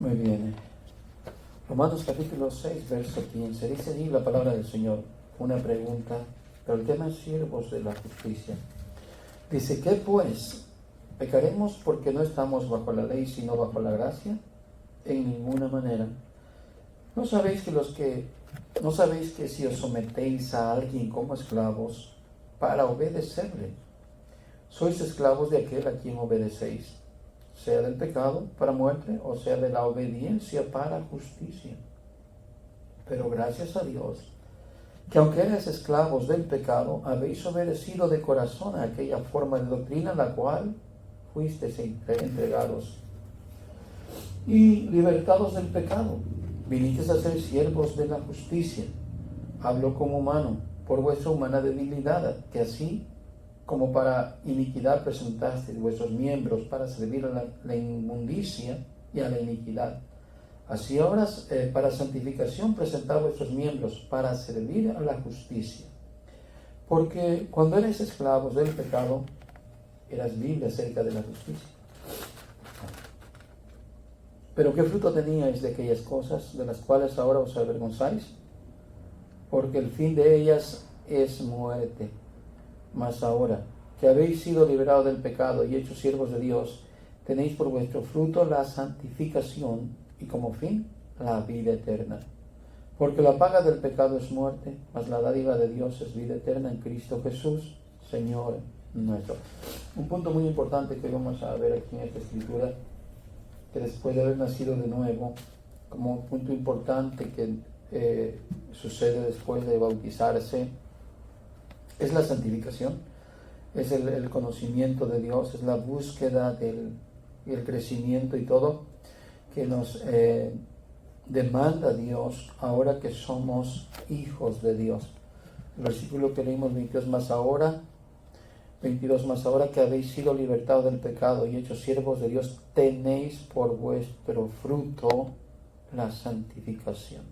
Muy bien. Romanos capítulo 6, verso 15. Dice allí la palabra del Señor. Una pregunta, pero el tema es siervos de la justicia. Dice, ¿qué pues? ¿Pecaremos porque no estamos bajo la ley, sino bajo la gracia? En ninguna manera. ¿No sabéis que si os sometéis a alguien como esclavos para obedecerle, sois esclavos de aquel a quien obedecéis, sea del pecado para muerte o sea de la obediencia para justicia? Pero gracias a Dios, que aunque erais esclavos del pecado, habéis obedecido de corazón a aquella forma de doctrina a la cual fuisteis entregados, y libertados del pecado, vinisteis a ser siervos de la justicia. Hablo como humano, por vuestra humana debilidad, que así como para iniquidad presentasteis vuestros miembros para servir a la inmundicia y a la iniquidad, así ahora para santificación presentad vuestros miembros para servir a la justicia. Porque cuando erais esclavos del pecado, eras libres acerca de la justicia. Pero ¿qué fruto teníais de aquellas cosas de las cuales ahora os avergonzáis? Porque el fin de ellas es muerte. Mas ahora que habéis sido liberados del pecado y hechos siervos de Dios, tenéis por vuestro fruto la santificación y como fin la vida eterna. Porque la paga del pecado es muerte, mas la dádiva de Dios es vida eterna en Cristo Jesús, Señor nuestro. Un punto muy importante que vamos a ver aquí en esta escritura, que después de haber nacido de nuevo, como un punto importante que sucede después de bautizarse, es la santificación, es el conocimiento de Dios, es la búsqueda y el crecimiento y todo que nos demanda Dios ahora que somos hijos de Dios. El versículo que leímos 22 más ahora que habéis sido libertados del pecado y hechos siervos de Dios, tenéis por vuestro fruto la santificación.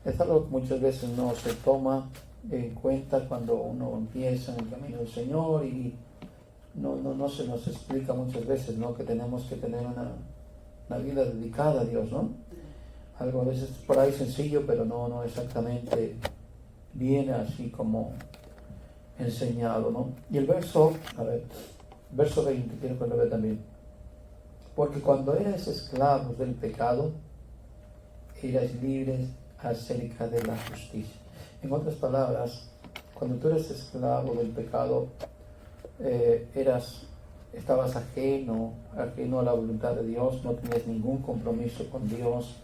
Es algo que muchas veces no se toma en cuenta cuando uno empieza en el camino del Señor y no se nos explica muchas veces, ¿no?, que tenemos que tener una vida dedicada a Dios, ¿no? Algo a veces por ahí sencillo, pero no exactamente viene así como enseñado, ¿no? Y el verso 20, quiero que lo vea también. Porque cuando erais esclavos del pecado, erais libres acerca de la justicia. En otras palabras, cuando tú eres esclavo del pecado, estabas ajeno a la voluntad de Dios, no tenías ningún compromiso con Dios,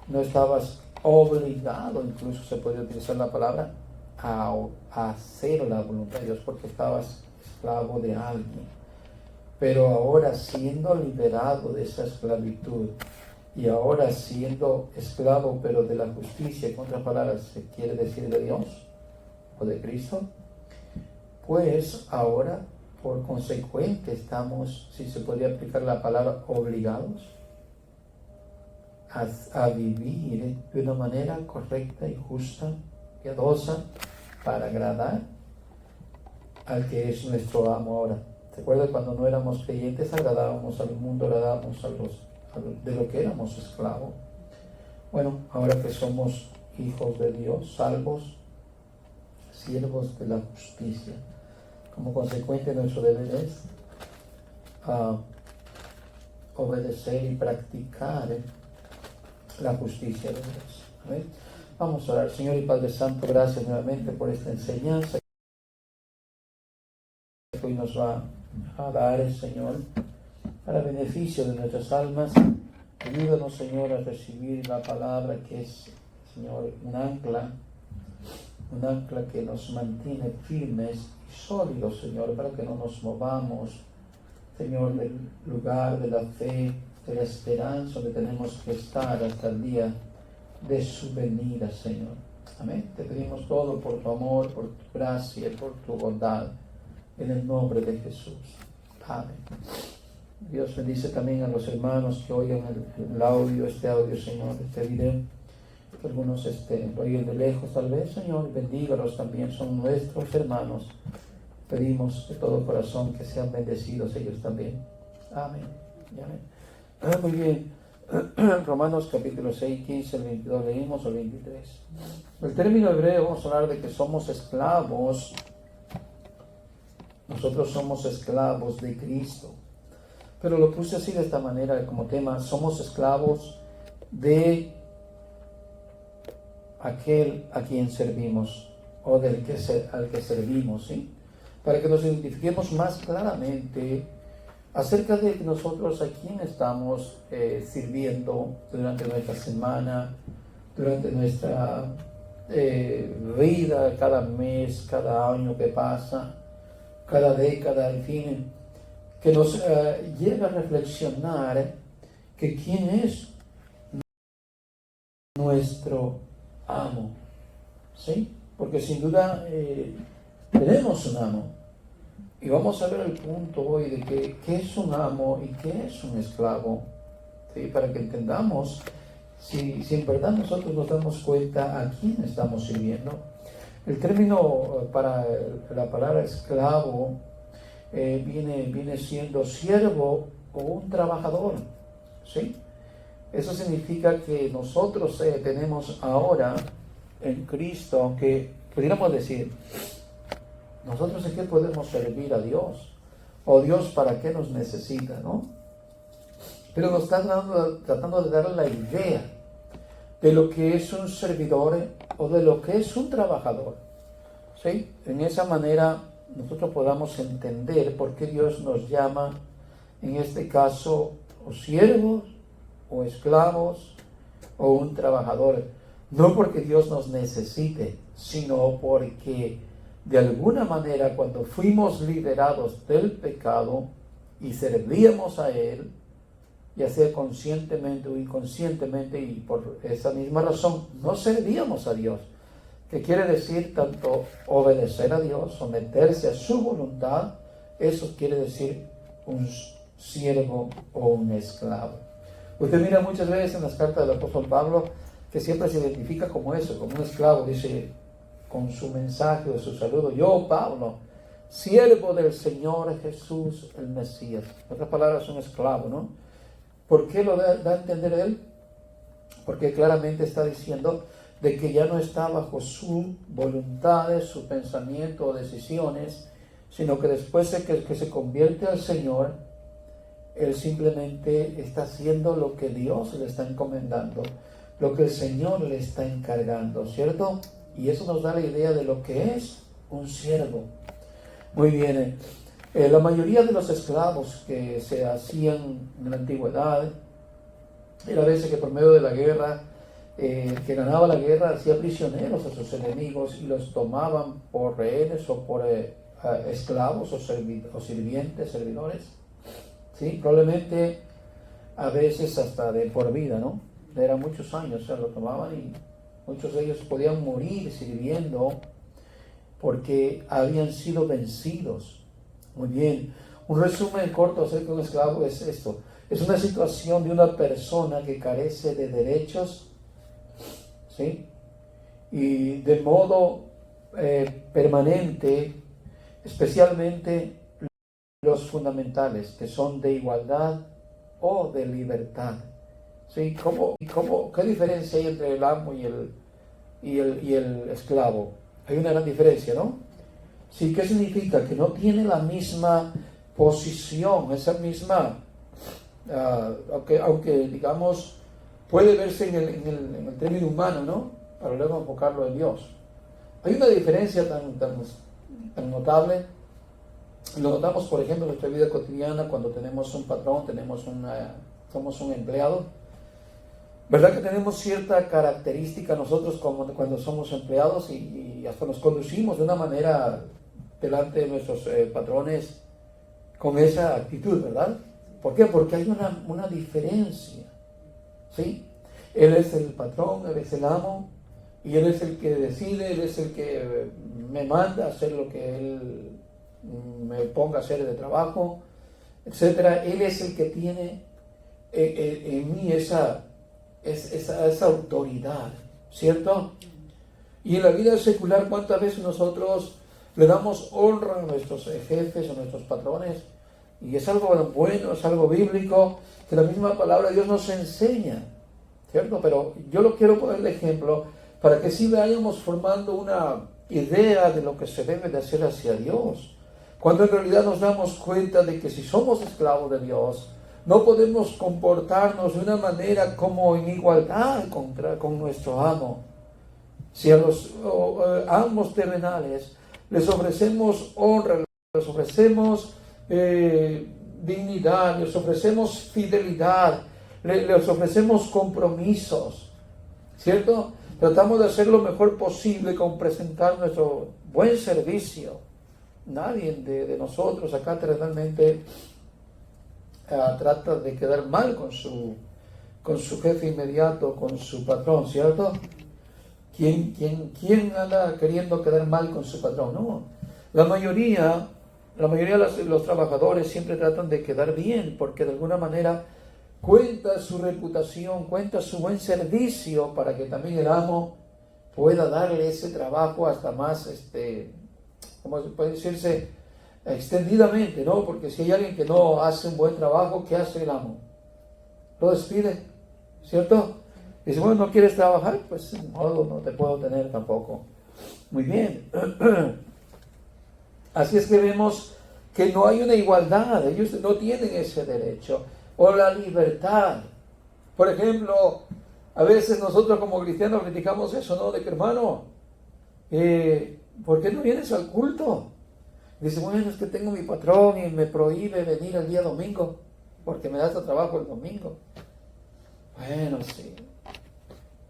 no estabas obligado, incluso se puede utilizar la palabra, a hacer la voluntad de Dios, porque estabas esclavo de alguien. Pero ahora, siendo liberado de esa esclavitud, y ahora siendo esclavo pero de la justicia, con otras palabras se quiere decir de Dios o de Cristo, pues ahora por consecuente estamos, si se podría aplicar la palabra, obligados a vivir de una manera correcta y justa, piadosa, para agradar al que es nuestro amo ahora. ¿Se acuerdan cuando no éramos creyentes? Agradábamos al mundo, agradábamos de lo que éramos esclavos. Bueno, ahora que somos hijos de Dios, salvos, siervos de la justicia, como consecuente nuestro deber es obedecer y practicar la justicia de Dios. ¿Amén? Vamos a orar. Señor y Padre Santo, gracias nuevamente por esta enseñanza que hoy nos va a dar el Señor para beneficio de nuestras almas. Ayúdanos, Señor, a recibir la palabra que es, Señor, un ancla que nos mantiene firmes y sólidos, Señor, para que no nos movamos, Señor, del lugar de la fe, de la esperanza donde tenemos que estar hasta el día de su venida, Señor. Amén. Te pedimos todo por tu amor, por tu gracia, por tu bondad, en el nombre de Jesús. Amén. Dios bendice también a los hermanos que oigan el audio, Señor, este video. Que algunos lo oigan de lejos tal vez, Señor, bendígalos también, son nuestros hermanos. Pedimos de todo corazón que sean bendecidos ellos también. Amén. Y amén. Muy bien. Romanos capítulo 6, 15, el 22 leímos, el 23. El término hebreo, vamos a hablar de que somos esclavos. Nosotros somos esclavos de Cristo. Pero lo puse así de esta manera como tema: somos esclavos de aquel a quien servimos, o al que servimos, ¿sí? Para que nos identifiquemos más claramente acerca de nosotros a quién estamos sirviendo durante nuestra semana, durante nuestra vida, cada mes, cada año que pasa, cada década, en fin, que nos lleva a reflexionar que quién es nuestro amo, ¿sí? Porque sin duda tenemos un amo. Y vamos a ver el punto hoy de qué es un amo y qué es un esclavo, ¿sí? Para que entendamos si en verdad nosotros nos damos cuenta a quién estamos sirviendo. El término para la palabra esclavo viene siendo siervo o un trabajador, ¿sí? Eso significa que nosotros tenemos ahora en Cristo, aunque pudiéramos decir, nosotros en qué podemos servir a Dios, o Dios para qué nos necesita, ¿no? Pero nos está tratando de dar la idea de lo que es un servidor o de lo que es un trabajador, ¿sí? En esa manera nosotros podamos entender por qué Dios nos llama, en este caso, o siervos, o esclavos, o un trabajador. No porque Dios nos necesite, sino porque de alguna manera cuando fuimos liberados del pecado y servíamos a Él, ya sea conscientemente o inconscientemente, y por esa misma razón no servíamos a Dios, que quiere decir tanto obedecer a Dios, someterse a su voluntad. Eso quiere decir un siervo o un esclavo. Usted mira muchas veces en las cartas del apóstol Pablo que siempre se identifica como eso, como un esclavo. Dice con su mensaje o su saludo: yo, Pablo, siervo del Señor Jesús el Mesías. En otras palabras, un esclavo, ¿no? ¿Por qué lo da a entender él? Porque claramente está diciendo de que ya no está bajo sus voluntades, su pensamiento o decisiones, sino que después de que se convierte al Señor, él simplemente está haciendo lo que Dios le está encomendando, lo que el Señor le está encargando, ¿cierto? Y eso nos da la idea de lo que es un siervo. Muy bien, la mayoría de los esclavos que se hacían en la antigüedad, era a veces que por medio de la guerra, que ganaba la guerra, hacía prisioneros a sus enemigos y los tomaban por rehenes o por esclavos o sirvientes, servidores. Sí, probablemente a veces hasta de por vida, ¿no? Eran muchos años, o sea, lo tomaban y muchos de ellos podían morir sirviendo porque habían sido vencidos. Muy bien, un resumen corto acerca de un esclavo es esto: es una situación de una persona que carece de derechos, ¿sí? Y de modo permanente, especialmente los fundamentales, que son de igualdad o de libertad. ¿Sí? ¿Qué diferencia hay entre el amo y el esclavo? Hay una gran diferencia, ¿no? Sí, ¿qué significa? Que no tiene la misma posición, esa misma, aunque digamos, puede verse en el término humano, ¿no? Para luego enfocarlo en Dios. Hay una diferencia tan notable. Lo notamos, por ejemplo, en nuestra vida cotidiana cuando tenemos un patrón, somos un empleado. ¿Verdad que tenemos cierta característica nosotros como cuando somos empleados y hasta nos conducimos de una manera delante de nuestros patrones con esa actitud, ¿verdad? ¿Por qué? Porque hay una diferencia, ¿sí? Él es el patrón, él es el amo, y él es el que decide, él es el que me manda a hacer lo que él me ponga a hacer de trabajo, etcétera. Él es el que tiene en mí esa autoridad, ¿cierto? Y en la vida secular, ¿cuántas veces nosotros le damos honra a nuestros jefes, a nuestros patrones? Y es algo bueno, es algo bíblico, que la misma palabra de Dios nos enseña, ¿cierto? Pero yo lo quiero poner de ejemplo para que sí vayamos formando una idea de lo que se debe de hacer hacia Dios. Cuando en realidad nos damos cuenta de que si somos esclavos de Dios, no podemos comportarnos de una manera como en igualdad con nuestro amo. Si a los amos terrenales les ofrecemos honra, les ofrecemos dignidad, les ofrecemos fidelidad, les ofrecemos compromisos, ¿cierto? Tratamos de hacer lo mejor posible con presentar nuestro buen servicio. Nadie de nosotros acá terrenalmente trata de quedar mal con su jefe inmediato, con su patrón, ¿cierto? ¿Quién anda queriendo quedar mal con su patrón? No. La mayoría de los trabajadores siempre tratan de quedar bien, porque de alguna manera cuenta su reputación, cuenta su buen servicio para que también el amo pueda darle ese trabajo hasta más, ¿cómo se puede decirse? Extendidamente, ¿no? Porque si hay alguien que no hace un buen trabajo, ¿qué hace el amo? Lo despide, ¿cierto? Dice, bueno, ¿no quieres trabajar? Pues de modo no te puedo tener tampoco. Muy bien. Así es que vemos que no hay una igualdad, ellos no tienen ese derecho. O la libertad. Por ejemplo, a veces nosotros como cristianos criticamos eso, ¿no? De que, hermano, ¿por qué no vienes al culto? Dice, bueno, es que tengo mi patrón y me prohíbe venir el día domingo, porque me da este trabajo el domingo. Bueno, sí.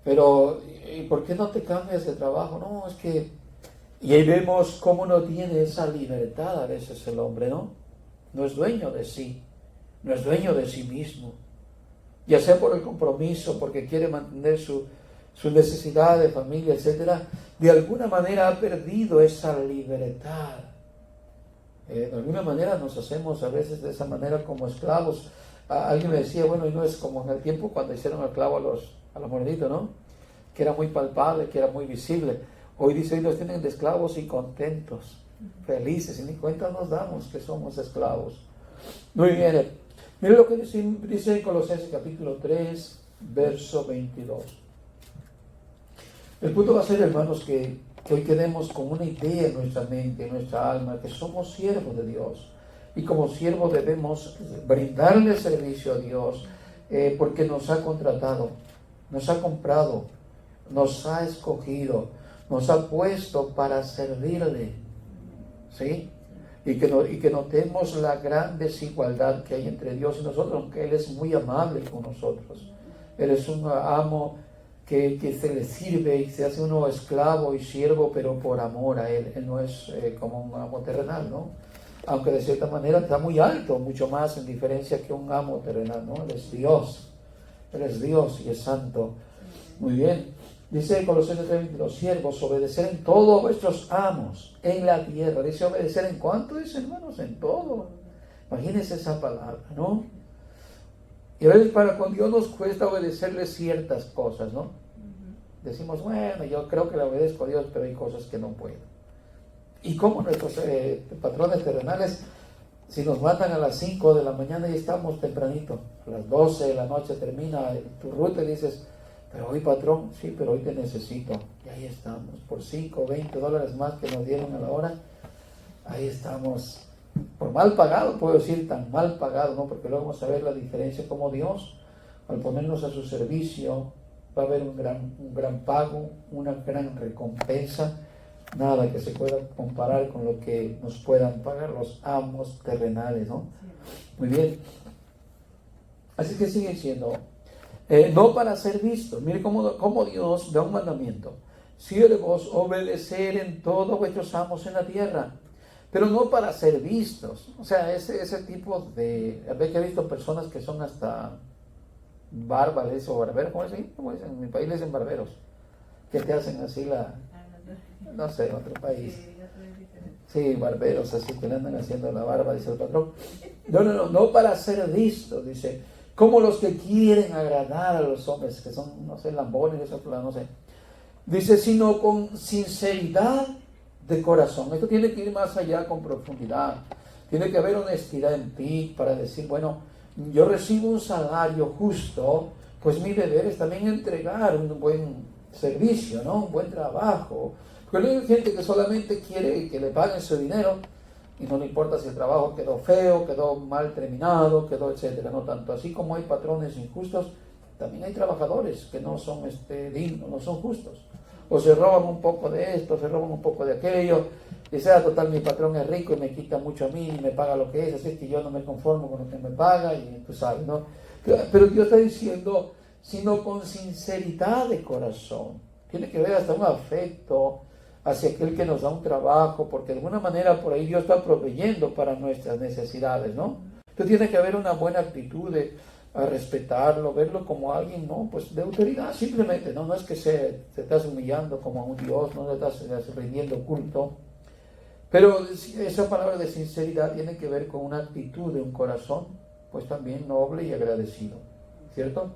Pero, ¿y por qué no te cambias de trabajo? No, es que... Y ahí vemos cómo no tiene esa libertad a veces el hombre, ¿no? No es dueño de sí, no es dueño de sí mismo. Ya sea por el compromiso, porque quiere mantener su necesidad de familia, etc. De alguna manera ha perdido esa libertad. De alguna manera nos hacemos a veces de esa manera como esclavos. Alguien me decía, bueno, y no es como en el tiempo cuando hicieron esclavo a los morenitos, ¿no? Que era muy palpable, que era muy visible. Hoy dice, hoy nos tienen de esclavos y contentos, felices, y ni cuenta nos damos que somos esclavos. Muy bien, mire lo que dice en Colosenses capítulo 3, verso 22. El punto va a ser, hermanos, que hoy quedemos con una idea en nuestra mente, en nuestra alma, que somos siervos de Dios. Y como siervos debemos brindarle servicio a Dios, porque nos ha contratado, nos ha comprado, nos ha escogido, nos ha puesto para servirle, ¿sí? Y que notemos la gran desigualdad que hay entre Dios y nosotros, aunque Él es muy amable con nosotros. Él es un amo que se le sirve y se hace uno esclavo y siervo, pero por amor a Él. Él no es como un amo terrenal, ¿no? Aunque de cierta manera está muy alto, mucho más en diferencia que un amo terrenal, ¿no? Él es Dios y es santo. Muy bien. Dice Colosenses 3:22, los siervos, obedecer en todo a vuestros amos en la tierra. Dice obedecer en cuánto, dice, hermanos, en todo. Imagínense esa palabra, ¿no? Y a veces con Dios nos cuesta obedecerle ciertas cosas, ¿no? Decimos, bueno, yo creo que le obedezco a Dios, pero hay cosas que no puedo. Y como nuestros patrones terrenales, si nos mandan a las 5 de la mañana y estamos tempranito, a las 12 de la noche termina tu ruta y dices, pero hoy patrón, sí, pero hoy te necesito. Y ahí estamos, por 5 o 20 dólares más que nos dieron a la hora, ahí estamos, por mal pagado, puedo decir tan mal pagado, ¿no? Porque luego vamos a ver la diferencia, como Dios, al ponernos a su servicio, va a haber un gran pago, una gran recompensa, nada que se pueda comparar con lo que nos puedan pagar los amos terrenales, ¿no? Muy bien. Así que sigue siendo, no para ser vistos. Mire cómo Dios da un mandamiento. Siervos, obedecer en todo a vuestros amos en la tierra, pero no para ser vistos. O sea, ese tipo de... A veces he visto personas que son hasta bárbaros o barberos, ¿cómo dicen? En mi país le dicen barberos, que te hacen así no sé, en otro país. Sí, barberos, así que le andan haciendo la barba, dice el patrón. No para ser vistos, dice, como los que quieren agradar a los hombres, que son, no sé, lambones, eso, no sé. Dice, sino con sinceridad de corazón. Esto tiene que ir más allá, con profundidad. Tiene que haber honestidad en ti para decir, bueno, yo recibo un salario justo, pues mi deber es también entregar un buen servicio, ¿no? Un buen trabajo. Porque hay gente que solamente quiere que le paguen su dinero y no le importa si el trabajo quedó feo, quedó mal terminado, quedó etcétera. No tanto. Así como hay patrones injustos, también hay trabajadores que no son dignos, no son justos. O se roban un poco de esto, se roban un poco de aquello. Y sea, total, mi patrón es rico y me quita mucho a mí y me paga lo que es, así es que yo no me conformo con lo que me paga y tú sabes, ¿no? Pero Dios está diciendo, sino con sinceridad de corazón. Tiene que ver hasta un afecto hacia aquel que nos da un trabajo, porque de alguna manera por ahí Dios está proveyendo para nuestras necesidades, ¿no? Entonces tiene que haber una buena actitud a respetarlo, verlo como alguien, ¿no? Pues de autoridad simplemente, ¿no? No es que se estás humillando como a un Dios, no le estás rindiendo culto. Pero esa palabra de sinceridad tiene que ver con una actitud de un corazón, pues también noble y agradecido, ¿cierto?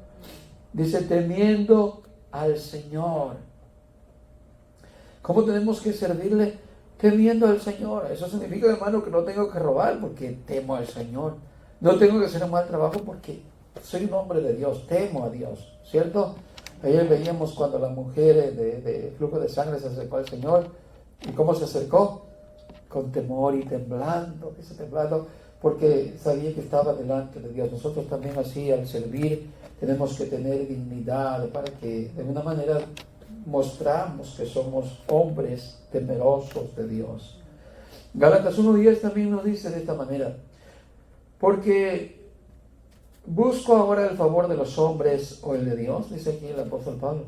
Dice, temiendo al Señor. ¿Cómo tenemos que servirle? Temiendo al Señor. Eso significa, hermano, que no tengo que robar porque temo al Señor. No tengo que hacer un mal trabajo porque soy un hombre de Dios, temo a Dios, ¿cierto? Ayer veíamos cuando la mujer de flujo de sangre se acercó al Señor. ¿Y cómo se acercó? Con temor y temblando, porque sabía que estaba delante de Dios. Nosotros también así, al servir, tenemos que tener dignidad para que de alguna manera mostramos que somos hombres temerosos de Dios. Gálatas 1:10 también nos dice de esta manera, porque busco ahora el favor de los hombres o el de Dios, dice aquí el apóstol Pablo,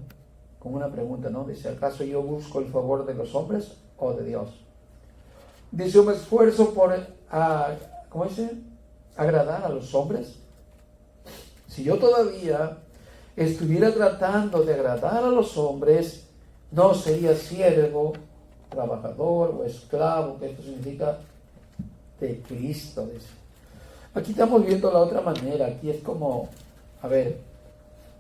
con una pregunta, ¿no? Dice, ¿acaso yo busco el favor de los hombres o de Dios? Dice, yo me esfuerzo por, ¿cómo dice? Agradar a los hombres. Si yo todavía estuviera tratando de agradar a los hombres, no sería siervo, trabajador o esclavo, que esto significa de Cristo. Dice. Aquí estamos viendo la otra manera. Aquí es como, a ver,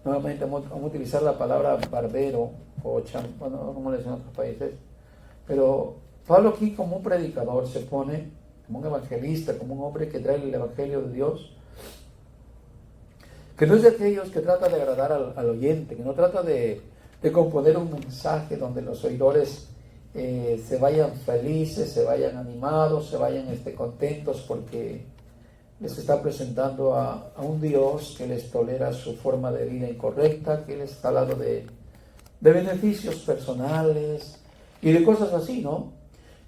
nuevamente vamos a utilizar la palabra barbero o bueno, como le dicen en otros países, pero Pablo aquí como un predicador se pone, como un evangelista, como un hombre que trae el evangelio de Dios, que no es de aquellos que trata de agradar al oyente, que no trata de componer un mensaje donde los oidores se vayan felices, se vayan animados, se vayan contentos porque les está presentando a un Dios que les tolera su forma de vida incorrecta, que les está hablando de beneficios personales y de cosas así, ¿no?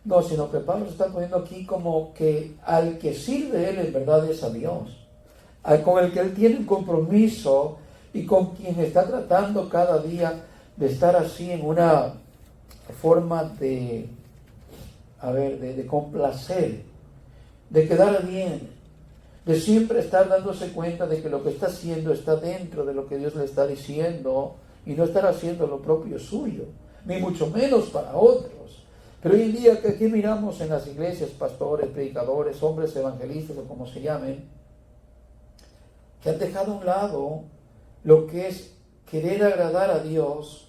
No, sino que Pablo se está poniendo aquí como que al que sirve él en verdad es a Dios, con el que él tiene un compromiso y con quien está tratando cada día de estar así en una forma de complacer, de quedar bien, de siempre estar dándose cuenta de que lo que está haciendo está dentro de lo que Dios le está diciendo y no estar haciendo lo propio suyo, ni mucho menos para otros. Pero hoy en día que aquí miramos en las iglesias, pastores, predicadores, hombres evangelistas o como se llamen, que han dejado a un lado lo que es querer agradar a Dios,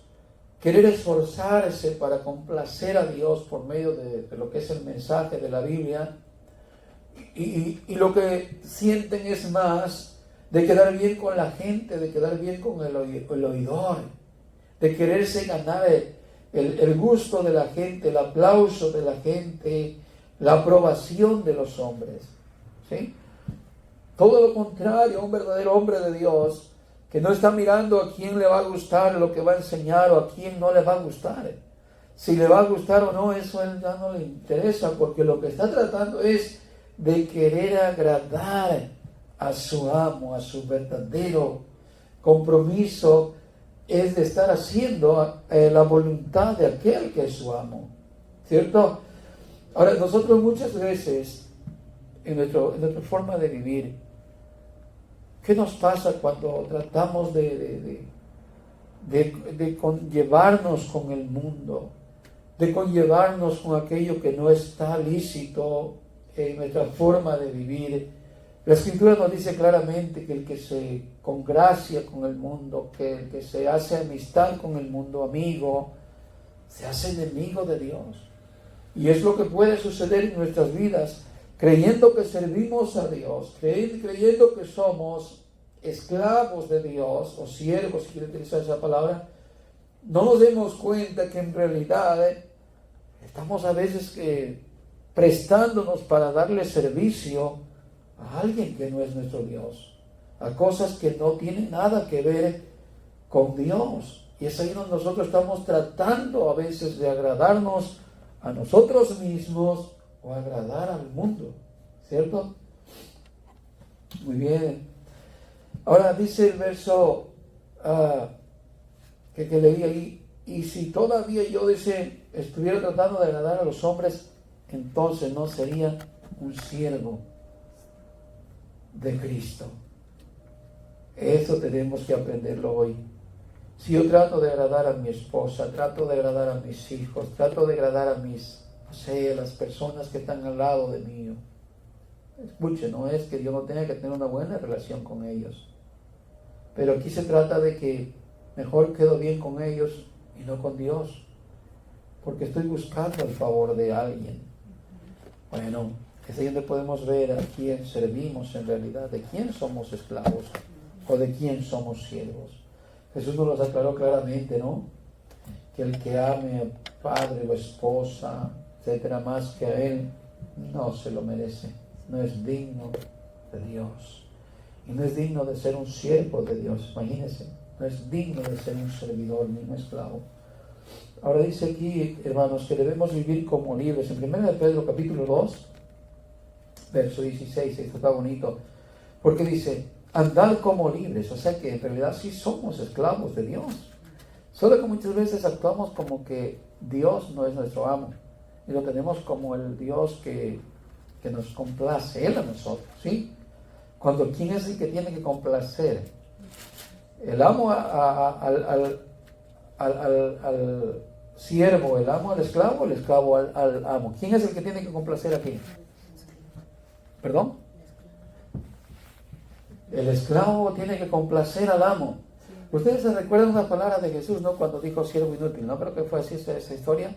querer esforzarse para complacer a Dios por medio de lo que es el mensaje de la Biblia, y lo que sienten es más de quedar bien con la gente, de quedar bien con el oidor, de quererse ganar el gusto de la gente, el aplauso de la gente, la aprobación de los hombres, ¿sí? Todo lo contrario, un verdadero hombre de Dios que no está mirando a quién le va a gustar lo que va a enseñar o a quién no le va a gustar. Si le va a gustar o no, eso a él ya no le interesa, porque lo que está tratando es de querer agradar a su amo, a su verdadero compromiso es de estar haciendo la voluntad de aquel que es su amo, ¿cierto? Ahora, nosotros muchas veces en nuestra forma de vivir, ¿qué nos pasa cuando tratamos de conllevarnos con el mundo, de conllevarnos con aquello que no está lícito en nuestra forma de vivir? La Escritura nos dice claramente que el que se congracia con el mundo, que el que se hace amistad con el mundo, amigo, se hace enemigo de Dios. Y es lo que puede suceder en nuestras vidas, creyendo que servimos a Dios, creyendo que somos esclavos de Dios, o siervos, si quiere utilizar esa palabra, no nos demos cuenta que en realidad estamos a veces prestándonos para darle servicio a alguien que no es nuestro Dios, a cosas que no tienen nada que ver con Dios. Y es ahí donde nosotros estamos tratando a veces de agradarnos a nosotros mismos o agradar al mundo, ¿cierto? Muy bien. Ahora dice el verso que leí ahí, y si todavía yo estuviera tratando de agradar a los hombres, entonces no sería un siervo de Cristo. Eso tenemos que aprenderlo hoy. Si yo trato de agradar a mi esposa, trato de agradar a mis hijos, trato de agradar a las personas que están al lado de mí, escuche, no es que yo no tenga que tener una buena relación con ellos, pero aquí se trata de que mejor quedo bien con ellos y no con Dios, porque estoy buscando el favor de alguien. Bueno, es ahí donde podemos ver a quién servimos en realidad, de quién somos esclavos o de quién somos siervos. Jesús nos lo aclaró claramente, ¿no? Que el que ame a padre o esposa, etcétera, más que a él, no se lo merece, no es digno de Dios. Y no es digno de ser un siervo de Dios, imagínense, no es digno de ser un servidor ni un esclavo. Ahora dice aquí, hermanos, que debemos vivir como libres. En 1 Pedro capítulo 2, verso 16, esto está bonito, porque dice, andar como libres, o sea que en realidad sí somos esclavos de Dios. Solo que muchas veces actuamos como que Dios no es nuestro amo, y lo tenemos como el Dios que nos complace, Él a nosotros, ¿sí? Cuando ¿quién es el que tiene que complacer? El amo al siervo, el amo al esclavo, el esclavo al amo. ¿Quién es el que tiene que complacer aquí? ¿Perdón? El esclavo tiene que complacer al amo. Ustedes se recuerdan una palabra de Jesús, ¿no? Cuando dijo siervo inútil, ¿no? Creo que fue así esa historia.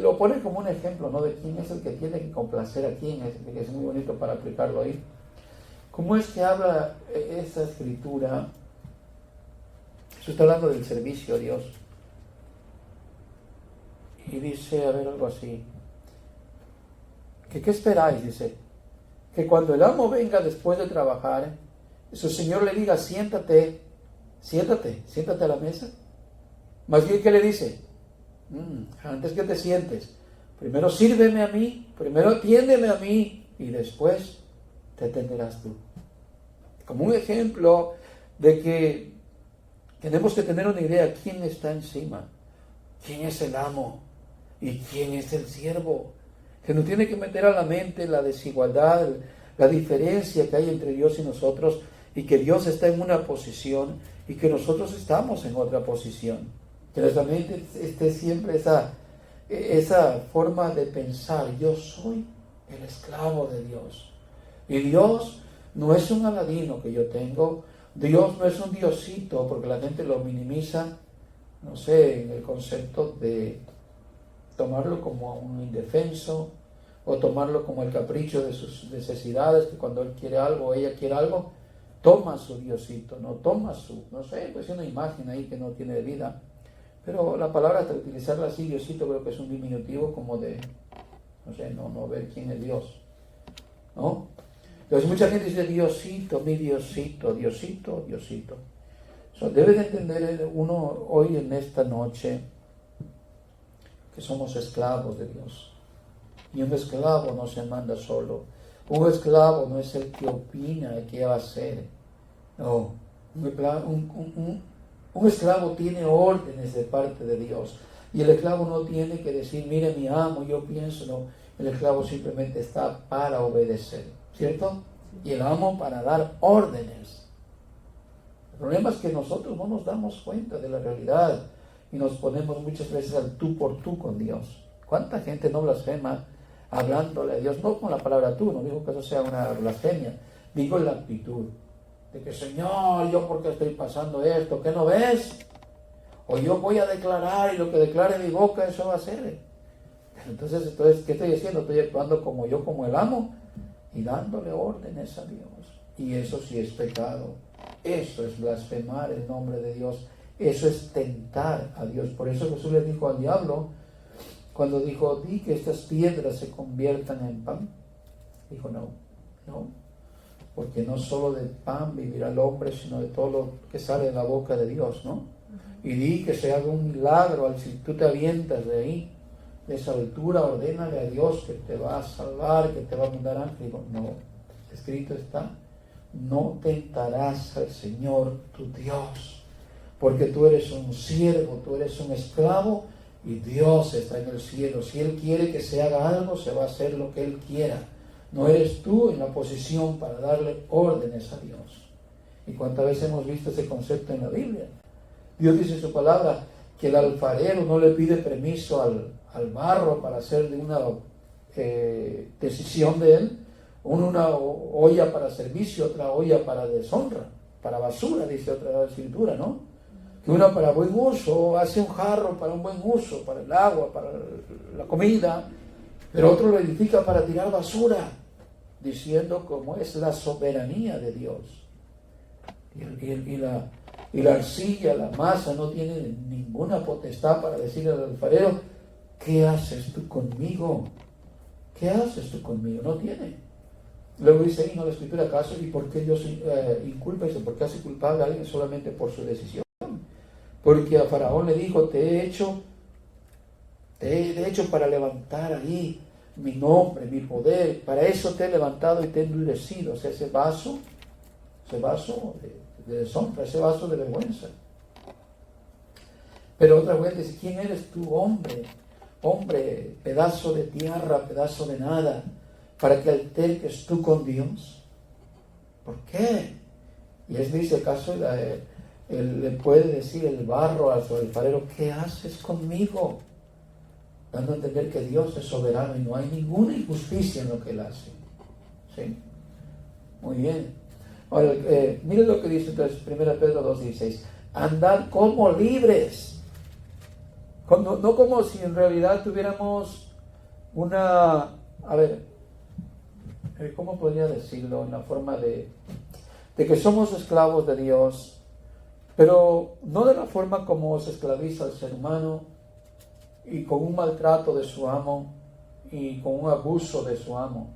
Lo pone como un ejemplo, ¿no? De quién es el que tiene que complacer a quién, es muy bonito para aplicarlo ahí. ¿Cómo es que habla esa escritura? Eso está hablando del servicio a Dios. Y dice, a ver, algo así. ¿Qué esperáis? Dice, que cuando el amo venga después de trabajar, su señor le diga, siéntate a la mesa. Más bien, ¿qué le dice? Antes que te sientes, primero sírveme a mí, primero atiéndeme a mí, y después te atenderás tú. Como un ejemplo de que tenemos que tener una idea, quién está encima, quién es el amo y quién es el siervo. Que nos tiene que meter a la mente la desigualdad, la diferencia que hay entre Dios y nosotros, y que Dios está en una posición y que nosotros estamos en otra posición. Que nuestra mente esté siempre esa forma de pensar, yo soy el esclavo de Dios. Y Dios no es un aladino que yo tengo, Dios no es un diosito, porque la gente lo minimiza, no sé, en el concepto de tomarlo como un indefenso, o tomarlo como el capricho de sus necesidades, que cuando él quiere algo o ella quiere algo, toma su diosito, no toma no sé, pues una imagen ahí que no tiene vida. Pero la palabra, hasta utilizarla así, diosito, creo que es un diminutivo como de, no sé, no ver quién es Dios, ¿no? Entonces mucha gente dice, diosito, mi diosito, diosito, diosito. Debe de entender uno hoy en esta noche que somos esclavos de Dios. Y un esclavo no se manda solo. Un esclavo no es el que opina qué va a hacer. No, un esclavo tiene órdenes de parte de Dios. Y el esclavo no tiene que decir, mire mi amo, yo pienso, no. El esclavo simplemente está para obedecer, ¿cierto? Y el amo para dar órdenes. El problema es que nosotros no nos damos cuenta de la realidad y nos ponemos muchas veces al tú por tú con Dios. ¿Cuánta gente no blasfema hablándole a Dios? No con la palabra tú, no digo que eso sea una blasfemia, digo la actitud de que, Señor, yo porque estoy pasando esto, ¿qué no ves? O yo voy a declarar y lo que declare mi boca, eso va a ser. Entonces, ¿qué estoy haciendo? Estoy actuando como yo, como el amo, y dándole órdenes a Dios. Y eso sí es pecado. Eso es blasfemar el nombre de Dios. Eso es tentar a Dios. Por eso Jesús le dijo al diablo, cuando dijo, di que estas piedras se conviertan en pan. Dijo, no, porque no solo de pan vivirá el hombre, sino de todo lo que sale de la boca de Dios, ¿no? Y di que se haga un milagro, si tú te avientas de ahí, de esa altura, ordénale a Dios que te va a salvar, que te va a mandar ángel. Digo, no, escrito está, no tentarás al Señor tu Dios, porque tú eres un siervo, tú eres un esclavo, y Dios está en el cielo. Si Él quiere que se haga algo, se va a hacer lo que Él quiera. No eres tú en la posición para darle órdenes a Dios. ¿Y cuántas veces hemos visto ese concepto en la Biblia? Dios dice en su palabra que el alfarero no le pide permiso al barro para hacer de una decisión de él, una olla para servicio, otra olla para deshonra, para basura, dice otra escritura, ¿no? Que una para buen uso, hace un jarro para un buen uso, para el agua, para la comida, pero otro lo edifica para tirar basura, diciendo cómo es la soberanía de Dios. Y la arcilla, la masa, no tiene ninguna potestad para decirle al alfarero, ¿qué haces tú conmigo? ¿Qué haces tú conmigo? No tiene. Luego dice ahí, ¿no? La escritura, ¿acaso? ¿Y por qué Dios inculpa eso? ¿Por qué hace culpable a alguien solamente por su decisión? Porque a Faraón le dijo, te he hecho para levantar ahí mi nombre, mi poder, para eso te he levantado y te he endurecido. O sea, ese vaso de deshonra, ese vaso de vergüenza. Pero otra vez dice, ¿quién eres tú, hombre? Hombre, pedazo de tierra, pedazo de nada, para que alterques tú con Dios. ¿Por qué? Y él dice, ¿acaso él le puede decir el barro a su alfarero, ¿qué haces conmigo? Dando a entender que Dios es soberano y no hay ninguna injusticia en lo que Él hace. ¿Sí? Muy bien. Ahora, miren lo que dice entonces 1 Pedro 2:16. Andad como libres. No como si en realidad tuviéramos una... A ver, ¿cómo podría decirlo? En la forma de que somos esclavos de Dios, pero no de la forma como se esclaviza al ser humano, y con un maltrato de su amo y con un abuso de su amo,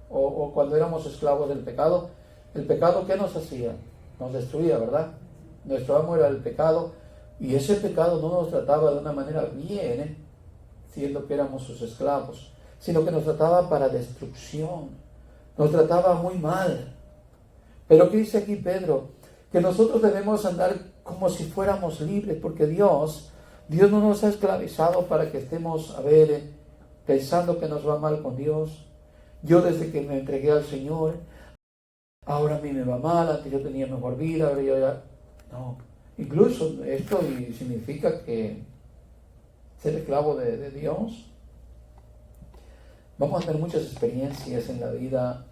o cuando éramos esclavos del pecado. El pecado, ¿qué nos hacía? Nos destruía, ¿verdad? Nuestro amo era el pecado, y ese pecado no nos trataba de una manera bien, siendo que éramos sus esclavos, sino que nos trataba para destrucción, nos trataba muy mal. Pero ¿qué dice aquí Pedro? Que nosotros debemos andar como si fuéramos libres, porque Dios no nos ha esclavizado para que estemos, pensando que nos va mal con Dios. Yo desde que me entregué al Señor, ahora a mí me va mal, antes yo tenía mejor vida, ahora yo ya... No, incluso esto significa que ser esclavo de Dios, vamos a tener muchas experiencias en la vida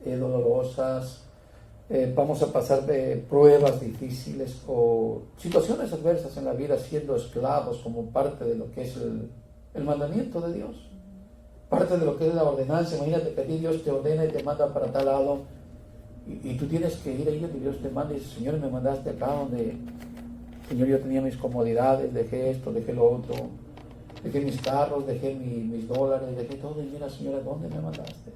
dolorosas, vamos a pasar pruebas difíciles o situaciones adversas en la vida siendo esclavos como parte de lo que es el mandamiento de Dios, parte de lo que es la ordenanza. Imagínate que a ti Dios te ordena y te manda para tal lado y tú tienes que ir ahí donde Dios te manda y dices, Señor, me mandaste acá donde, Señor, yo tenía mis comodidades, dejé esto, dejé lo otro, dejé mis carros, dejé mis dólares, dejé todo, y mira, Señor, ¿dónde me mandaste?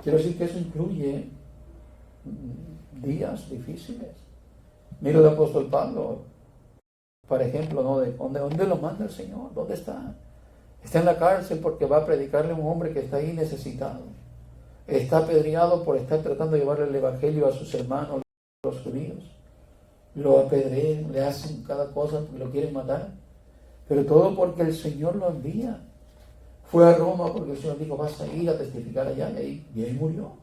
Quiero decir que eso incluye días difíciles. Mira el apóstol Pablo, por ejemplo, ¿no? ¿Dónde lo manda el Señor? ¿Dónde está? Está en la cárcel porque va a predicarle a un hombre que está ahí necesitado. Está apedreado por estar tratando de llevarle el evangelio a sus hermanos, los judíos. Lo apedrean, le hacen cada cosa porque lo quieren matar. Pero todo porque el Señor lo envía. Fue a Roma porque el Señor dijo, vas a ir a testificar allá, y ahí murió.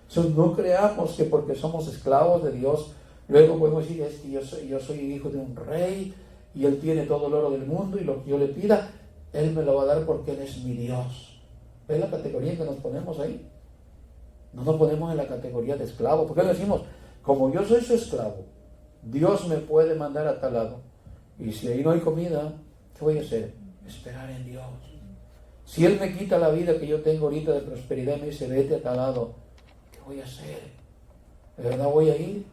Entonces, no creamos que porque somos esclavos de Dios, luego podemos decir, es que yo soy hijo de un rey y Él tiene todo el oro del mundo y lo que yo le pida, Él me lo va a dar porque Él es mi Dios. ¿Ves la categoría en que nos ponemos ahí? No nos ponemos en la categoría de esclavo, porque le decimos, como yo soy su esclavo, Dios me puede mandar a tal lado, y si ahí no hay comida, ¿qué voy a hacer? Esperar en Dios. Si Él me quita la vida que yo tengo ahorita de prosperidad y me dice, vete a tal lado, ¿qué voy a hacer? ¿De verdad voy a ir?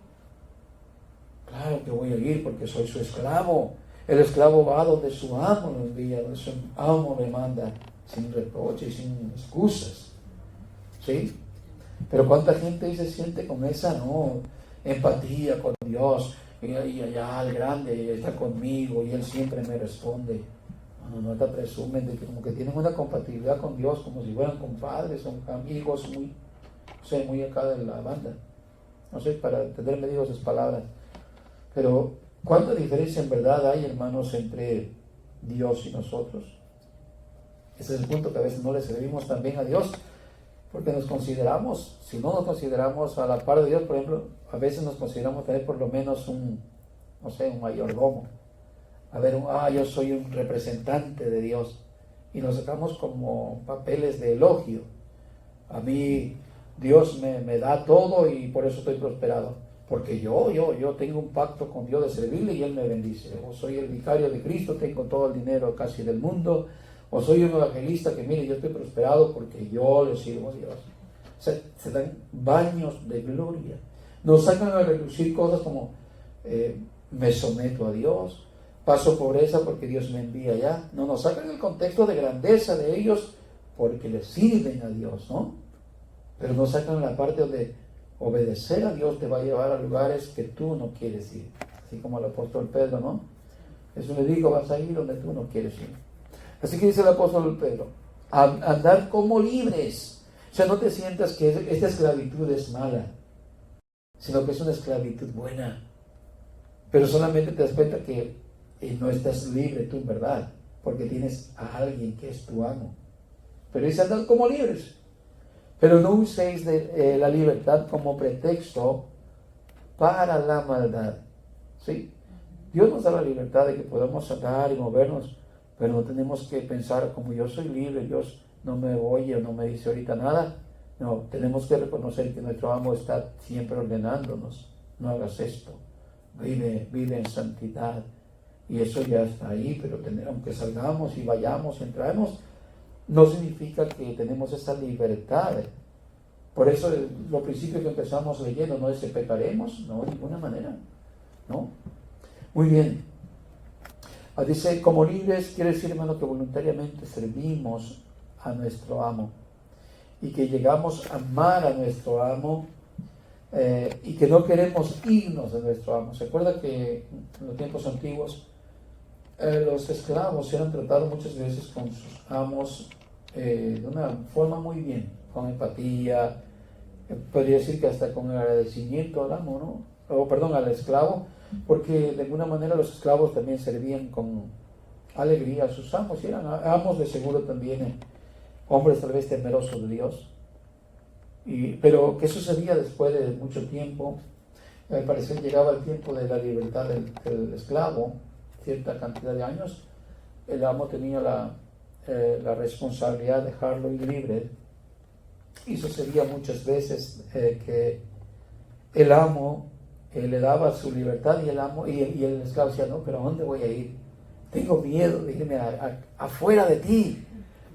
Claro que voy a ir porque soy su esclavo. El esclavo va donde su amo lo envía, donde su amo le manda, sin reproche y sin excusas. ¿Sí? Pero ¿cuánta gente se siente con esa empatía con Dios? Y allá el grande está conmigo y Él siempre me responde. No te presumen de que como que tienen una compatibilidad con Dios, como si fueran compadres o amigos muy acá de la banda. No sé, para entenderme digo esas palabras. Pero ¿cuánta diferencia en verdad hay, hermanos, entre Dios y nosotros? Ese es el punto, que a veces no le servimos también a Dios, porque nos consideramos, si no nos consideramos a la par de Dios, por ejemplo, a veces nos consideramos tener por lo menos un mayordomo. A ver, yo soy un representante de Dios, y nos sacamos como papeles de elogio. A mí Dios me da todo y por eso estoy prosperado, porque yo tengo un pacto con Dios de servirle y Él me bendice. O soy el vicario de Cristo, tengo todo el dinero casi del mundo, o soy un evangelista que mire, yo estoy prosperado porque yo le sirvo a Dios. Se dan baños de gloria, nos sacan a relucir cosas como me someto a Dios, paso pobreza porque Dios me envía allá. No, nos sacan el contexto de grandeza de ellos porque le sirven a Dios, ¿no? Pero nos sacan la parte donde obedecer a Dios te va a llevar a lugares que tú no quieres ir. Así como el apóstol Pedro, ¿no? Jesús le dijo, vas a ir donde tú no quieres ir. Así que dice el apóstol Pedro, andar como libres. O sea, no te sientas que esta esclavitud es mala, sino que es una esclavitud buena. Pero solamente te das cuenta que no estás libre tú en verdad, porque tienes a alguien que es tu amo. Pero dice andar como libres. Pero no uséis de la libertad como pretexto para la maldad. ¿Sí? Dios nos da la libertad de que podamos andar y movernos, pero no tenemos que pensar, como yo soy libre, Dios no me oye o no me dice ahorita nada. No, tenemos que reconocer que nuestro amo está siempre ordenándonos. No hagas esto. Vive en santidad. Y eso ya está ahí, pero aunque salgamos y vayamos y entremos, no significa que tenemos esa libertad. Por eso lo principio que empezamos leyendo no es que pecaremos, no, de ninguna manera, ¿no? Muy bien. Dice, como libres, quiere decir, hermano, que voluntariamente servimos a nuestro amo y que llegamos a amar a nuestro amo y que no queremos irnos de nuestro amo. ¿Se acuerda que en los tiempos antiguos los esclavos eran tratados muchas veces con sus amos de una forma muy bien, con empatía, podría decir que hasta con agradecimiento al amo, ¿no? Al esclavo, porque de alguna manera los esclavos también servían con alegría a sus amos, y eran amos de seguro también, hombres tal vez temerosos de Dios. Pero ¿qué sucedía después de mucho tiempo? Al parecer llegaba el tiempo de la libertad del esclavo, cierta cantidad de años, el amo tenía la responsabilidad de dejarlo ir libre, y sucedía muchas veces que el amo le daba su libertad y el esclavo decía, no, pero ¿a dónde voy a ir? Tengo miedo de irme afuera de ti,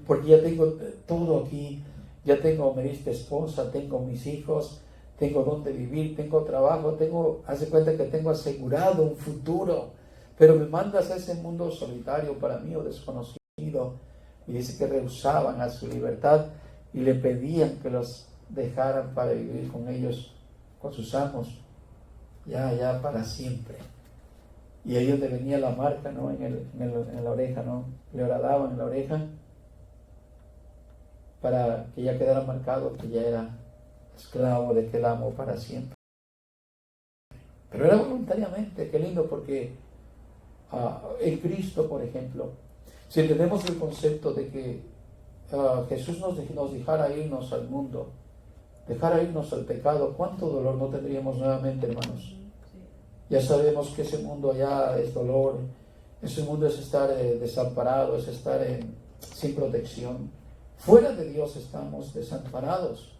porque ya tengo todo aquí, ya me diste esposa, tengo mis hijos, tengo donde vivir, tengo trabajo, hace cuenta que tengo asegurado un futuro, pero me mandas a ese mundo solitario para mí o desconocido. Y dice que rehusaban a su libertad y le pedían que los dejaran para vivir con ellos, con sus amos, ya para siempre. Y ahí donde venía la marca, ¿no? En la oreja, ¿no? Le horadaban en la oreja para que ya quedara marcado que ya era esclavo de aquel amo para siempre. Pero era voluntariamente, qué lindo, porque en Cristo, por ejemplo, si entendemos el concepto de que Jesús nos dejara irnos al mundo, dejara irnos al pecado, ¿cuánto dolor no tendríamos nuevamente, hermanos? Ya sabemos que ese mundo allá es dolor, ese mundo es estar desamparado, es estar sin protección. Fuera de Dios estamos desamparados.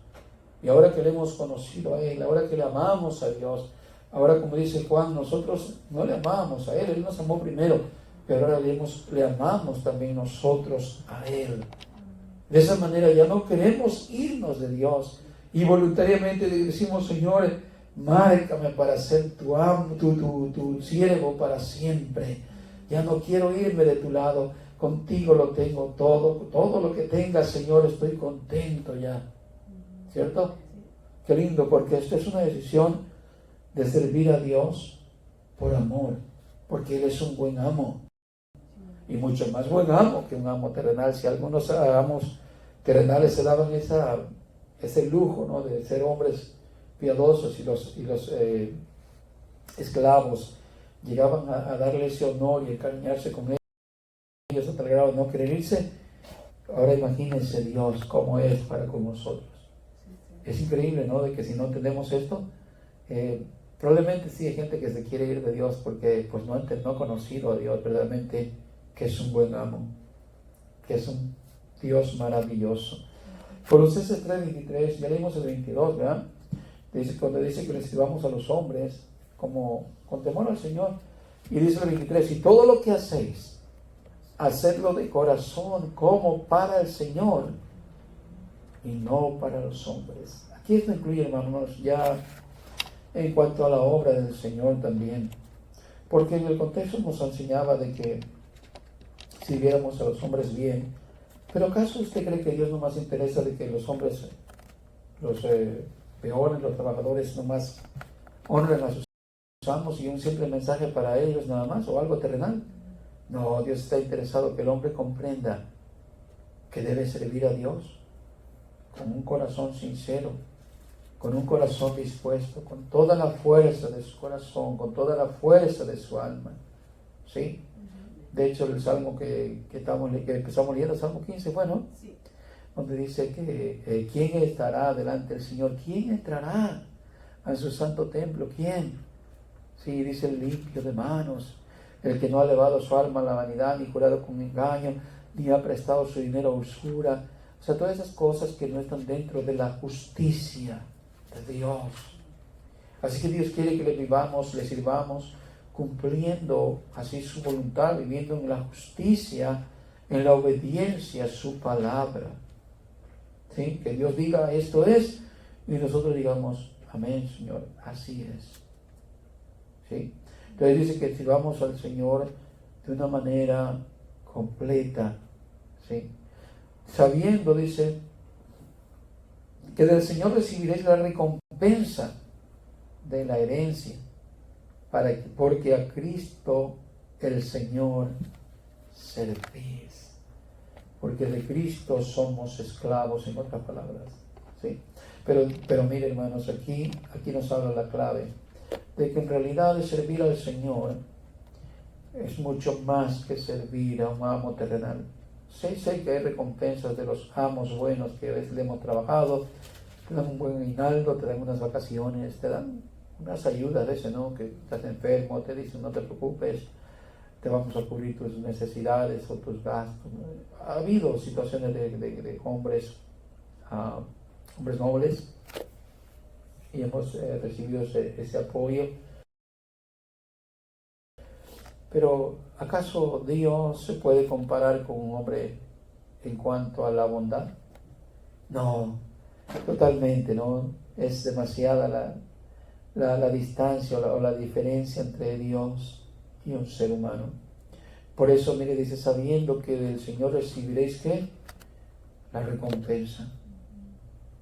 Y ahora que le hemos conocido a Él, ahora que le amamos a Dios, ahora como dice Juan, nosotros no le amamos a Él nos amó primero, pero ahora le amamos también nosotros a Él. De esa manera ya no queremos irnos de Dios y voluntariamente decimos, Señor, márcame para ser tu amo, tu siervo para siempre. Ya no quiero irme de tu lado, contigo lo tengo todo lo que tengas, Señor, estoy contento ya. ¿Cierto? Qué lindo, porque esta es una decisión de servir a Dios por amor, porque Él es un buen amo. Y mucho más buen amo que un amo terrenal. Si algunos amos terrenales se daban ese lujo, ¿no?, de ser hombres piadosos, y los esclavos llegaban a darle ese honor y encariñarse con ellos a tal grado de no querer irse. Ahora imagínense Dios cómo es para con nosotros. Es increíble, ¿no?, de que si no entendemos esto, probablemente sí hay gente que se quiere ir de Dios porque pues no ha conocido a Dios verdaderamente, que es un buen amo, que es un Dios maravilloso. Colosenses 3:23, ya leímos el 22, ¿verdad? Cuando dice que le sirvamos a los hombres como con temor al Señor. Y dice el 23, y todo lo que hacéis, hacedlo de corazón como para el Señor y no para los hombres. Aquí esto incluye, hermanos, ya en cuanto a la obra del Señor también. Porque en el contexto nos enseñaba de que sirviéramos a los hombres bien. Pero ¿acaso usted cree que Dios nomás interesa de que los hombres, los peones, los trabajadores, nomás honren a sus amos y un simple mensaje para ellos nada más, o algo terrenal? No, Dios está interesado que el hombre comprenda que debe servir a Dios con un corazón sincero, con un corazón dispuesto, con toda la fuerza de su corazón, con toda la fuerza de su alma. ¿Sí? De hecho, el salmo que empezamos leyendo, el Salmo 15, bueno, sí, donde dice que ¿quién estará delante del Señor? ¿Quién entrará a su santo templo? ¿Quién? Sí, dice el limpio de manos, el que no ha elevado su alma a la vanidad, ni jurado con engaño, ni ha prestado su dinero a usura. O sea, todas esas cosas que no están dentro de la justicia de Dios. Así que Dios quiere que le vivamos, le sirvamos, cumpliendo así su voluntad, viviendo en la justicia, en la obediencia a su palabra. ¿Sí? Que Dios diga esto es, y nosotros digamos, amén, Señor, así es. ¿Sí? Entonces dice que sirvamos al Señor de una manera completa, ¿sí? Sabiendo, dice, que del Señor recibiréis la recompensa de la herencia, porque a Cristo el Señor servís. Porque de Cristo somos esclavos, en otras palabras. ¿Sí? Pero mire, hermanos, aquí nos habla la clave de que en realidad de servir al Señor es mucho más que servir a un amo terrenal. Sé que hay recompensas de los amos buenos que a veces le hemos trabajado, te dan un buen aguinaldo, te dan unas vacaciones, te dan unas ayudas a veces, ¿no? Que estás enfermo, te dicen no te preocupes, te vamos a cubrir tus necesidades o tus gastos. Ha habido situaciones de hombres nobles, y hemos recibido ese apoyo. Pero ¿acaso Dios se puede comparar con un hombre en cuanto a la bondad? No, totalmente, ¿no? Es demasiada la distancia o la diferencia entre Dios y un ser humano. Por eso, mire, dice, sabiendo que del Señor recibiréis, ¿qué? La recompensa.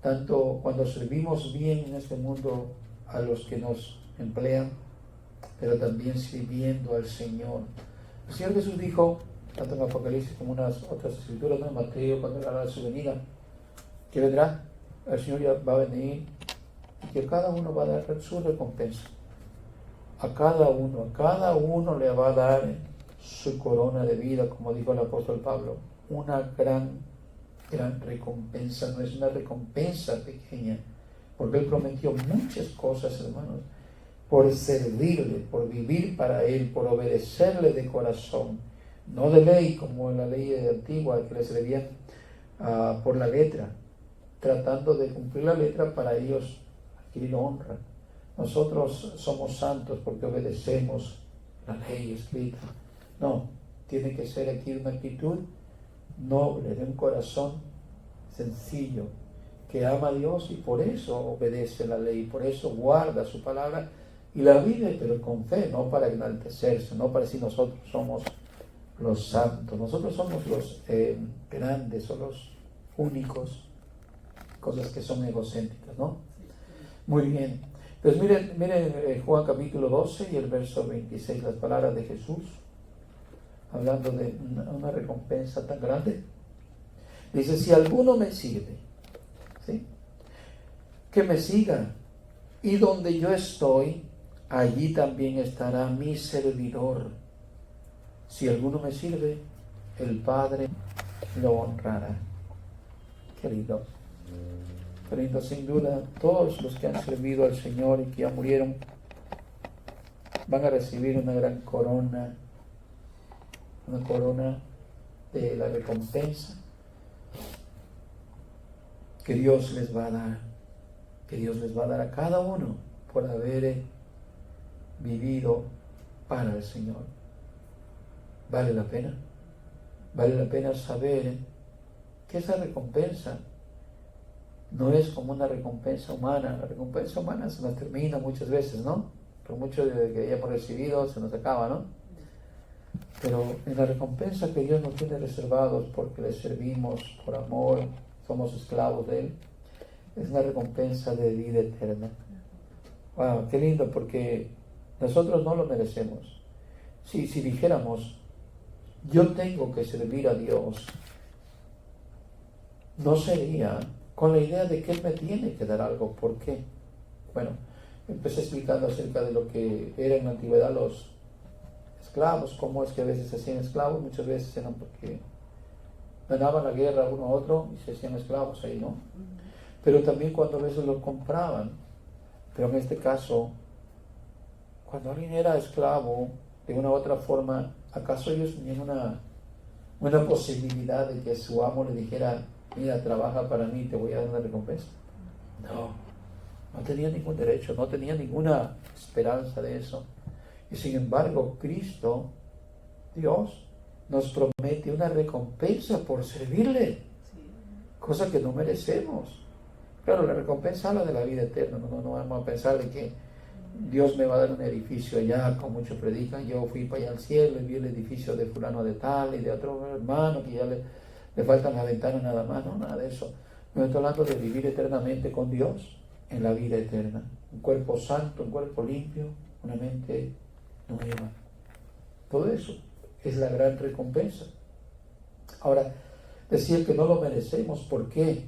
Tanto cuando servimos bien en este mundo a los que nos emplean, pero también sirviendo al Señor. El Señor Jesús dijo, tanto en Apocalipsis como en unas otras escrituras, ¿no?, en Mateo, cuando habla de su venida, que vendrá, el Señor ya va a venir y que cada uno va a dar su recompensa. A cada uno le va a dar su corona de vida, como dijo el apóstol Pablo, una gran recompensa. No es una recompensa pequeña, porque Él prometió muchas cosas, hermanos, por servirle, por vivir para Él, por obedecerle de corazón, no de ley, como en la ley antigua, que les servían por la letra, tratando de cumplir la letra para ellos adquirir honra. Nosotros somos santos porque obedecemos la ley escrita. No, tiene que ser aquí una actitud noble, de un corazón sencillo, que ama a Dios y por eso obedece la ley, por eso guarda su palabra y la vive, pero con fe, no para enaltecerse, no para decir nosotros somos los santos, nosotros somos los grandes o los únicos, cosas que son egocéntricas, ¿no? Muy bien. Pues miren Juan capítulo 12 y el verso 26, las palabras de Jesús, hablando de una recompensa tan grande. Dice, si alguno me sirve, ¿sí?, que me siga, y donde yo estoy, allí también estará mi servidor. Si alguno me sirve, el Padre lo honrará. Querido, sin duda, todos los que han servido al Señor y que ya murieron, van a recibir una gran corona, una corona de la recompensa que Dios les va a dar, que Dios les va a dar a cada uno por haber vivido para el Señor. ¿Vale la pena? Vale la pena saber que esa recompensa no es como una recompensa humana. La recompensa humana se nos termina muchas veces, ¿no? Por mucho de que hayamos recibido, se nos acaba, ¿no? Pero en la recompensa que Dios nos tiene reservados porque le servimos por amor, somos esclavos de Él, es una recompensa de vida eterna. Wow, qué lindo, porque nosotros no lo merecemos. Si dijéramos, yo tengo que servir a Dios, no sería con la idea de que Él me tiene que dar algo. ¿Por qué? Bueno, empecé explicando acerca de lo que era en la antigüedad los esclavos, cómo es que a veces se hacían esclavos, muchas veces eran porque ganaban la guerra uno a otro y se hacían esclavos ahí, ¿no? Pero también cuando a veces los compraban, pero en este caso, cuando alguien era esclavo, de una u otra forma, ¿acaso ellos tenían una posibilidad de que su amo le dijera, mira, trabaja para mí, te voy a dar una recompensa? No tenía ningún derecho, no tenía ninguna esperanza de eso. Y sin embargo, Cristo, Dios, nos promete una recompensa por servirle, cosa que no merecemos. Claro, la recompensa habla de la vida eterna, no vamos a pensar de que Dios me va a dar un edificio allá, como muchos predican, yo fui para allá al cielo y vi el edificio de fulano de tal y de otro hermano que ya le faltan las ventanas nada más, no, nada de eso. Me estoy hablando de vivir eternamente con Dios en la vida eterna, un cuerpo santo, un cuerpo limpio, una mente nueva. Todo eso es la gran recompensa. Ahora, decir que no lo merecemos, ¿por qué?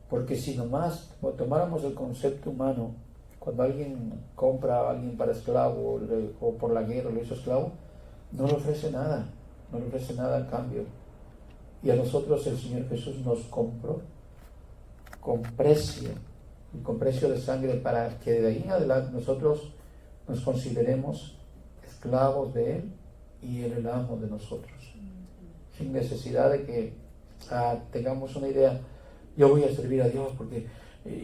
Porque si nomás tomáramos el concepto humano, cuando alguien compra a alguien para esclavo o por la guerra lo hizo esclavo, no le ofrece nada, a cambio. Y a nosotros el Señor Jesús nos compró con precio de sangre, para que de ahí en adelante nosotros nos consideremos esclavos de Él y Él el amo de nosotros, sin necesidad de que tengamos una idea, yo voy a servir a Dios porque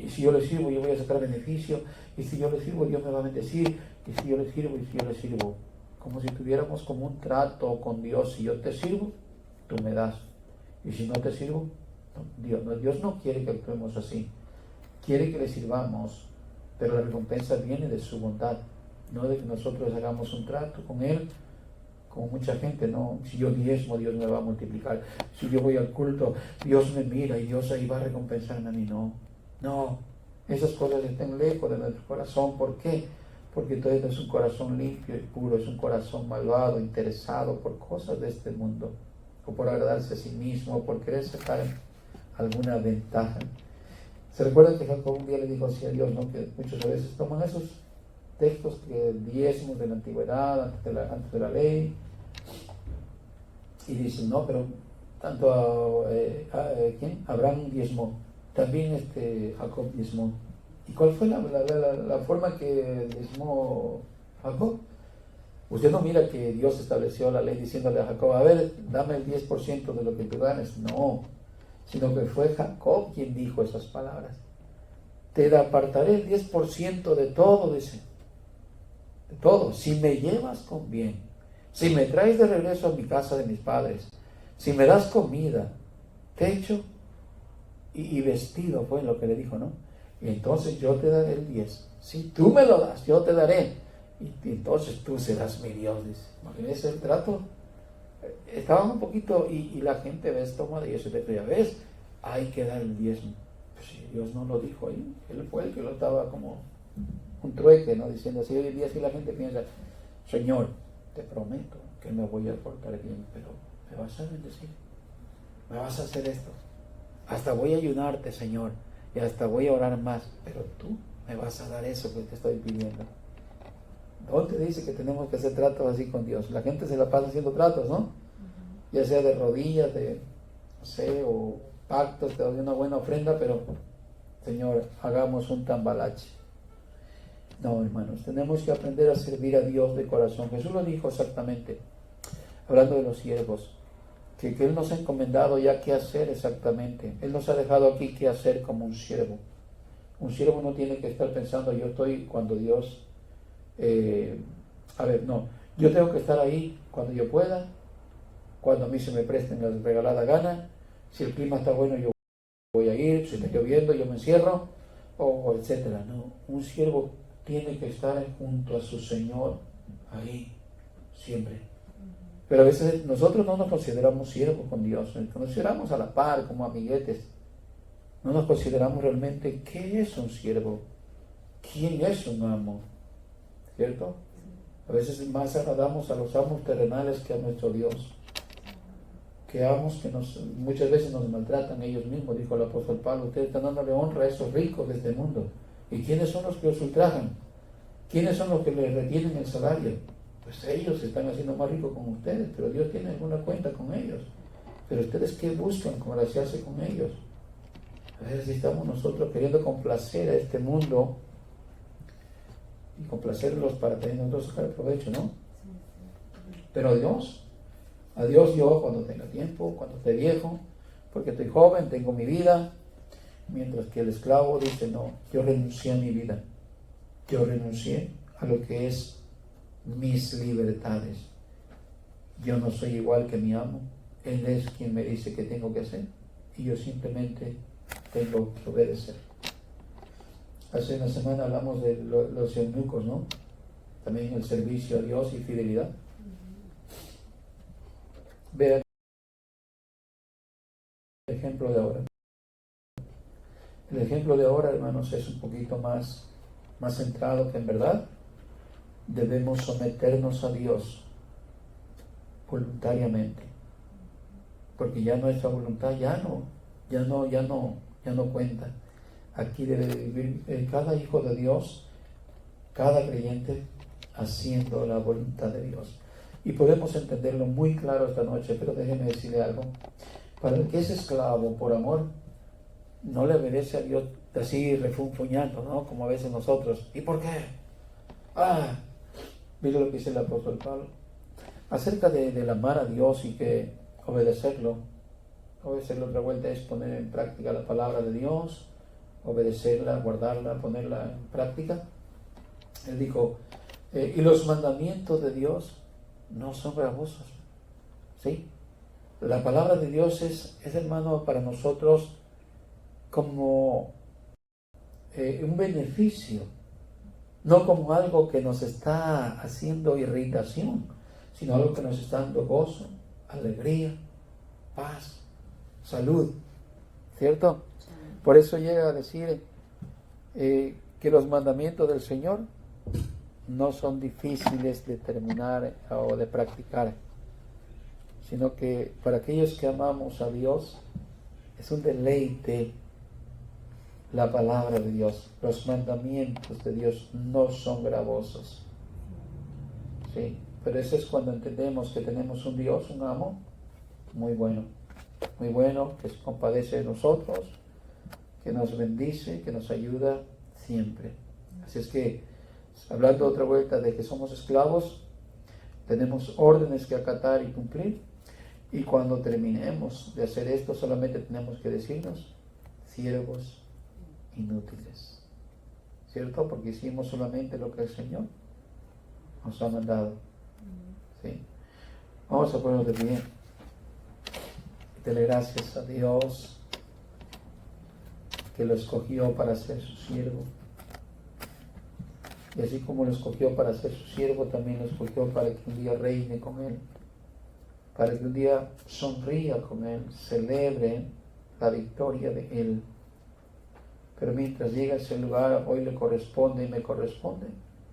si yo le sirvo yo voy a sacar beneficio, y si yo le sirvo Dios me va a bendecir, y si yo le sirvo, como si tuviéramos como un trato con Dios: si yo te sirvo, tú me das, y si no te sirvo, Dios no quiere que actuemos así, quiere que le sirvamos, pero la recompensa viene de su bondad, no de que nosotros hagamos un trato con Él, como mucha gente, no, si yo diezmo, Dios me va a multiplicar, si yo voy al culto, Dios me mira y Dios ahí va a recompensarme a mí. No, esas cosas están lejos de nuestro corazón. ¿Por qué? Porque entonces no es un corazón limpio y puro, es un corazón malvado, interesado por cosas de este mundo, o por agradarse a sí mismo, o por querer sacar alguna ventaja. ¿Se recuerda que Jacob un día le dijo así a Dios, ¿no? Que muchas veces toman esos textos que diezmos de la antigüedad, antes de la ley, y dicen, no, pero tanto ¿quién? Abraham diezmó, también Jacob diezmó. ¿Y cuál fue la forma que diezmó Jacob? Usted no mira que Dios estableció la ley diciéndole a Jacob, a ver, dame el 10% de lo que tú ganes. No, sino que fue Jacob quien dijo esas palabras. Te apartaré el 10% de todo, dice. De todo, si me llevas con bien, si me traes de regreso a mi casa de mis padres, si me das comida, techo y vestido fue lo que le dijo, ¿no? Y entonces yo te daré el 10. Si tú me lo das, yo te daré. Y entonces tú serás mi Dios, dice. Imagínese el trato. Estaban un poquito, y la gente, ves, toma de eso, ya ves, hay que dar el 10. Pues si Dios no lo dijo ahí, Él fue el que lo estaba como un trueque, ¿no? Diciendo así, hoy en día si la gente piensa, Señor, te prometo que me voy a portar bien, pero me vas a bendecir, me vas a hacer esto, hasta voy a ayudarte, Señor, y hasta voy a orar más, pero tú me vas a dar eso que te estoy pidiendo. ¿Dónde dice que tenemos que hacer tratos así con Dios? La gente se la pasa haciendo tratos, ¿no? Ya sea de rodillas, de, no sé, o pactos, te doy una buena ofrenda, pero, Señor, hagamos un tambalache. No, hermanos, tenemos que aprender a servir a Dios de corazón. Jesús lo dijo exactamente, hablando de los siervos, que Él nos ha encomendado ya qué hacer exactamente. Él nos ha dejado aquí qué hacer como un siervo. Un siervo no tiene que estar pensando, yo estoy cuando Dios... yo tengo que estar ahí cuando yo pueda, cuando a mí se me presten la regalada gana, si el clima está bueno yo voy a ir, si está lloviendo yo me encierro, o etcétera. No, un siervo tiene que estar junto a su Señor ahí, siempre. Pero a veces nosotros no nos consideramos siervos con Dios, nos consideramos a la par, como amiguetes. No nos consideramos realmente qué es un siervo, quién es un amo, ¿cierto? A veces más agradamos a los amos terrenales que a nuestro Dios. Que amos que muchas veces nos maltratan ellos mismos, dijo el apóstol Pablo. Ustedes están dándole honra a esos ricos de este mundo. ¿Y quiénes son los que los ultrajan? ¿Quiénes son los que les retienen el salario? Pues ellos se están haciendo más ricos con ustedes, pero Dios tiene alguna cuenta con ellos. Pero ustedes, ¿qué buscan? Congraciarse con ellos. A veces estamos nosotros queriendo complacer a este mundo y complacerlos para tener nosotros sacar provecho, ¿no? Pero a Dios yo cuando tenga tiempo, cuando esté viejo, porque estoy joven, tengo mi vida, mientras que el esclavo dice, no, yo renuncié a mi vida, yo renuncié a lo que es mis libertades. Yo no soy igual que mi amo, Él es quien me dice qué tengo que hacer y yo simplemente tengo que obedecer. Hace una semana hablamos de los eunucos, ¿no? También el servicio a Dios y fidelidad. Vean el ejemplo de ahora. El ejemplo de ahora, hermanos, es un poquito más centrado, que en verdad debemos someternos a Dios voluntariamente, porque ya nuestra voluntad ya no cuenta. Aquí debe vivir cada hijo de Dios, cada creyente, haciendo la voluntad de Dios. Y podemos entenderlo muy claro esta noche, pero déjeme decirle algo. Para el que es esclavo por amor, no le obedece a Dios así refunfuñando, ¿no? Como a veces nosotros. ¿Y por qué? Mire lo que dice el apóstol Pablo. Acerca del amar a Dios y que obedecerlo. Obedecerlo, otra vuelta, es poner en práctica la palabra de Dios, obedecerla, guardarla, ponerla en práctica. Él dijo, y los mandamientos de Dios no son gravosos. ¿Sí? La palabra de Dios es hermano, para nosotros como un beneficio, no como algo que nos está haciendo irritación, sino algo que nos está dando gozo, alegría, paz, salud, ¿cierto? Por eso llega a decir que los mandamientos del Señor no son difíciles de terminar o de practicar, sino que para aquellos que amamos a Dios es un deleite la palabra de Dios. Los mandamientos de Dios no son gravosos. Sí, pero eso es cuando entendemos que tenemos un Dios, un amo muy bueno, que se compadece de nosotros, que nos bendice, que nos ayuda siempre. Así es que, hablando otra vuelta de que somos esclavos, tenemos órdenes que acatar y cumplir, y cuando terminemos de hacer esto solamente tenemos que decirnos siervos inútiles, ¿cierto? Porque hicimos solamente lo que el Señor nos ha mandado. ¿Sí? Vamos a ponernos de pie. Dele gracias a Dios que lo escogió para ser su siervo. Y así como lo escogió para ser su siervo, también lo escogió para que un día reine con él, para que un día sonría con él, celebre la victoria de él. Pero mientras llega a ese lugar, hoy le corresponde y me corresponde